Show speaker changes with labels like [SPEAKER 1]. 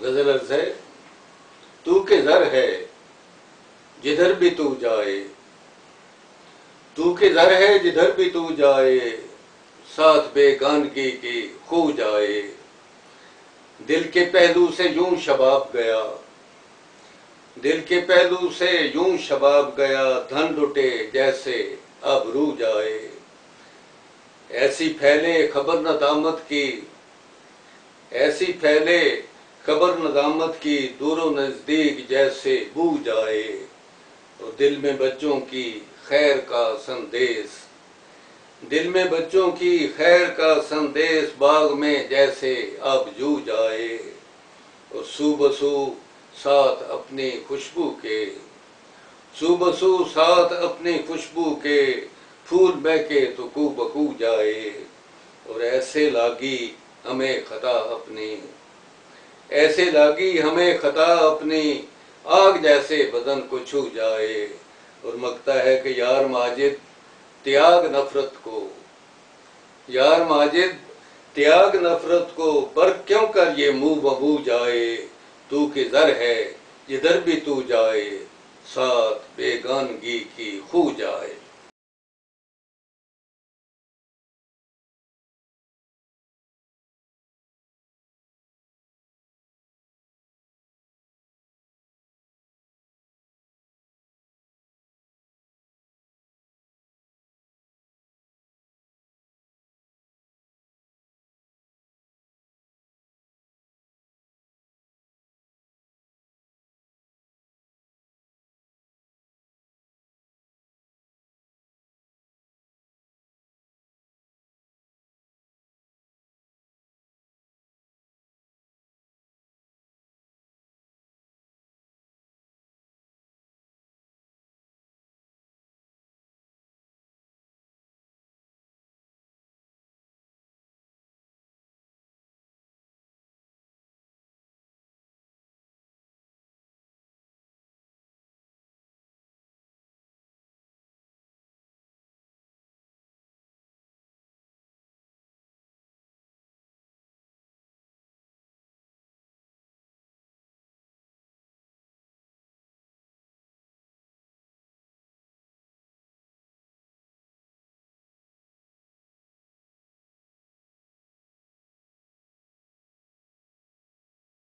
[SPEAKER 1] गजल अर्ज है। तू के दर है जिधर भी तू जाए, तू के दर है जिधर भी तू जाए, साथ बेगानगी की खो जाए। दिल के पहलू से यूं शबाब गया, दिल के पहलू से यूं शबाब गया, धन लुटे जैसे आबरू जाए। ऐसी फैले खबर नदामत की, ऐसी फैले खबर नदामत की, दूरों नजदीक जैसे बू जाए। और दिल में बच्चों की खैर का संदेश, दिल में बच्चों की खैर का संदेश, बाग में जैसे अब जू जाए। और सूबसू साथ अपनी खुशबू के, सूबसू साथ अपनी खुशबू के, फूल बहके तो कू बकू जाए। और ऐसे लागी हमें खता अपनी, ऐसे लागी हमें खता अपनी, आग जैसे बदन को छू जाए। और मगता है कि यार माजिद त्याग नफरत को, यार माजिद त्याग नफरत को, बर क्यों कर ये मुंह बबू जाए। तू के दर है जिधर भी तू जाए, साथ बेगानगी की खो जाए।